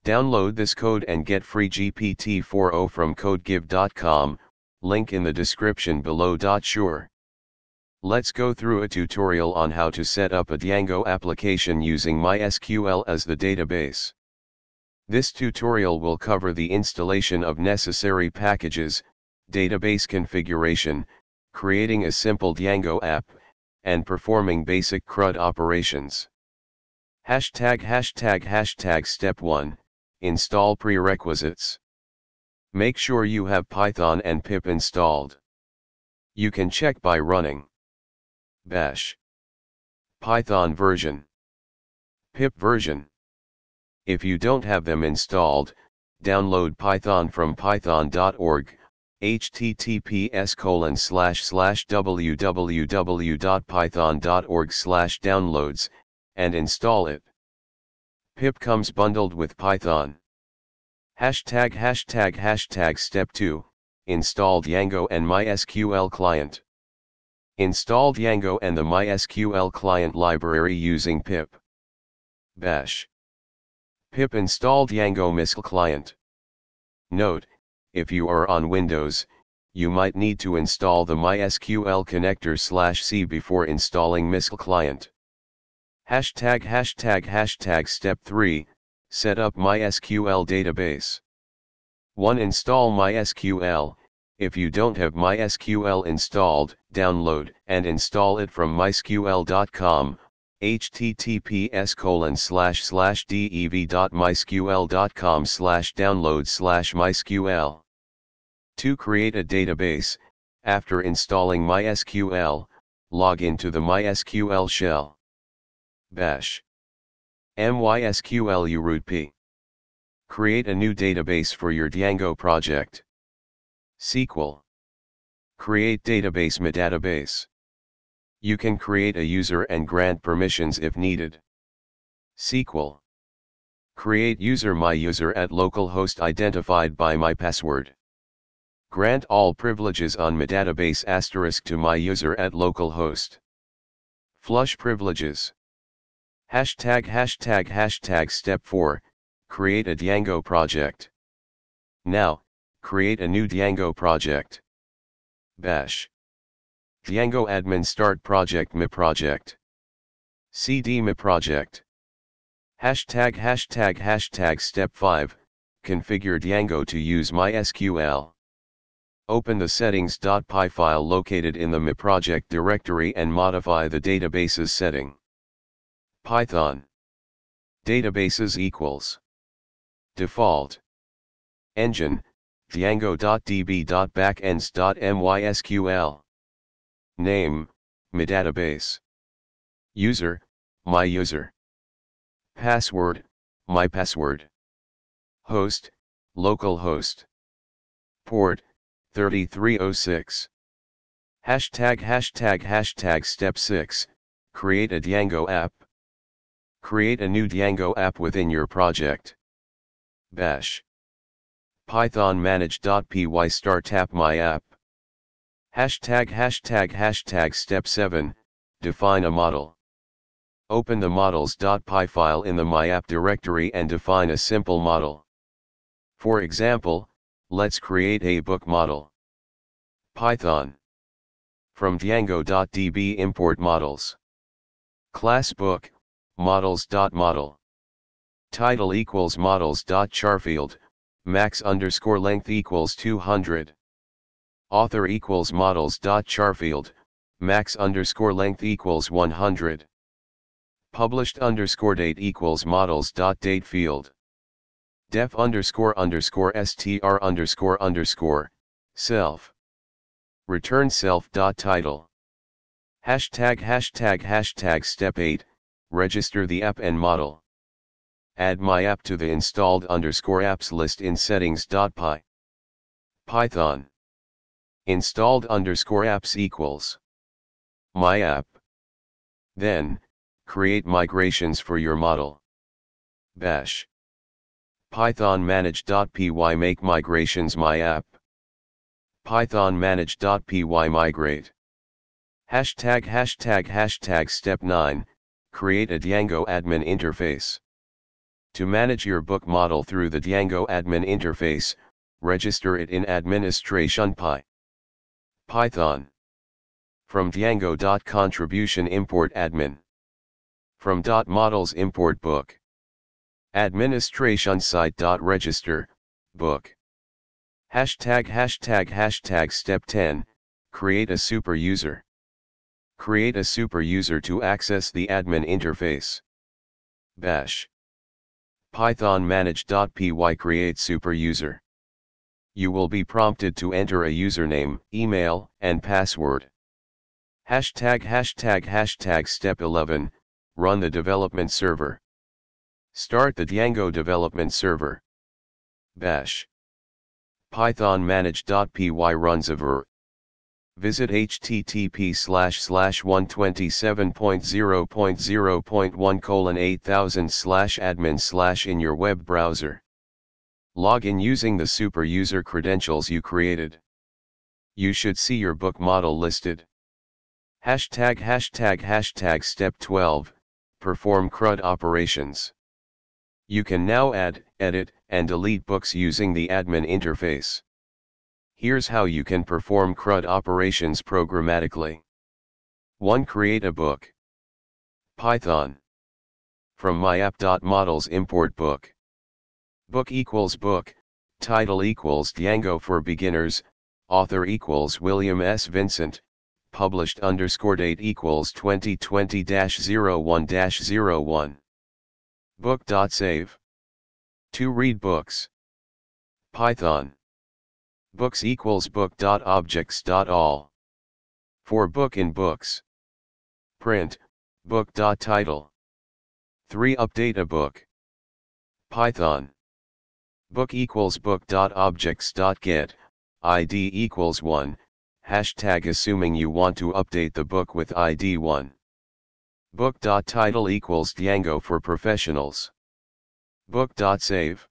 Download this code and get free GPT-4o from codegive.com, link in the description below. Sure. Let's go through a tutorial on how to set up a Django application using MySQL as the database. This tutorial will cover the installation of necessary packages, database configuration, creating a simple Django app, and performing basic CRUD operations. Step 1, install prerequisites. Make sure you have Python and pip installed. You can check by running bash, Python version, pip version. If you don't have them installed, download Python from python.org, https://www.python.org/downloads, and install it. Pip comes bundled with Python. Step 2, install Django and mysql client. Install Django and the mysql client library using pip bash. Pip install Django mysqlclient. Note, if you are on Windows, you might need to install the mysql connector/c before installing mysqlclient. Step 3, set up MySQL database. 1. Install MySQL. If you don't have MySQL installed, download and install it from mysql.com, https://dev.mysql.com/download/mysql. 2. Create a database. After installing MySQL, log into the MySQL shell. Bash mysql root p. Create a new database for your Django project. SQL. Create database mydatabase. You can create a user and grant permissions if needed. SQL. Create user myuser at localhost identified by mypassword. Grant all privileges on mydatabase * to myuser at localhost. Flush privileges. Step 4, create a Django project. Now, create a new Django project. Bash Django admin start project myproject. Cd myproject. Step 5, configure Django to use MySQL. Open the settings.py file located in the myproject directory and modify the database's setting. Python. Databases equals default. Engine, Django.db.backends.mysql. Name, mydatabase. User, myuser. Password, mypassword. Host, localhost. Port, 3306. Step 6, create a Django app. Create a new Django app within your project. Bash Python manage.py start app my app. Step 7, define a model. Open the models.py file in the myapp directory and define a simple model. For example, let's create a book model. Python. From Django.db import models. Class book, models.model. Title equals models.charfield, max_length equals 200. Author equals models.charfield, max_length equals 100. Published_date equals models.date field. def__str__, self. Return self.title. Step 8, register the app and model. Add my app to the installed _apps list in settings.py. Python. Installed _apps equals my app. Then, create migrations for your model. Bash Python manage.py make migrations my app. Python manage.py migrate. Step 9, create a Django admin interface. To manage your book model through the Django admin interface, register it in administration Python. From Django.contribution import admin. From .models import book. Administration site.register, book. ### Step 10, create a super user. Create a super user to access the admin interface. Bash. Python manage.py create super user. You will be prompted to enter a username, email, and password. ### Step 11, run the development server. Start the Django development server. Bash. Python manage.py runs a vir. Visit http://127.0.0.1:8000/admin/ in your web browser. Log in using the super user credentials you created. You should see your book model listed. ### Step 12, perform CRUD operations. You can now add, edit, and delete books using the admin interface. Here's how you can perform CRUD operations programmatically. 1. Create a book. Python. From myapp.models import book. Book equals book, title equals Django for beginners, author equals William S. Vincent, published _date equals 2020-01-01. Book.save. 2. Read books. Python. Books equals book.objects.all. 4. Book in books. Print, book.title. 3. Update a book. Python. Book equals book.objects.get, id equals 1, #assuming you want to update the book with id 1. Book.title equals Django for professionals. Book.save.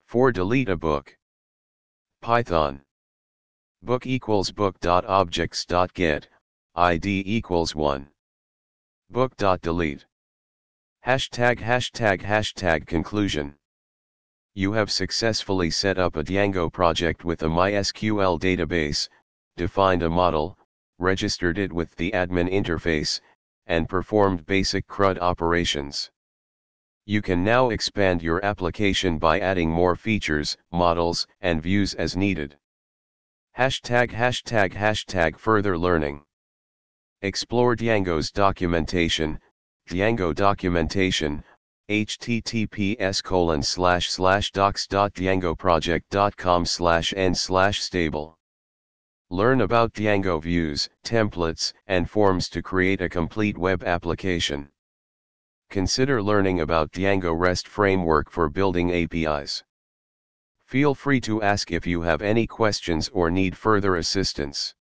4. Delete a book. Python. Book equals book.objects.get, id equals 1. Book.delete. ### Conclusion. You have successfully set up a Django project with a MySQL database, defined a model, registered it with the admin interface, and performed basic CRUD operations. You can now expand your application by adding more features, models, and views as needed. ### Further learning. Explore Django's documentation, Django documentation, https://docs.djangoproject.com/n/stable. Learn about Django views, templates, and forms to create a complete web application. Consider learning about Django REST framework for building APIs. Feel free to ask if you have any questions or need further assistance.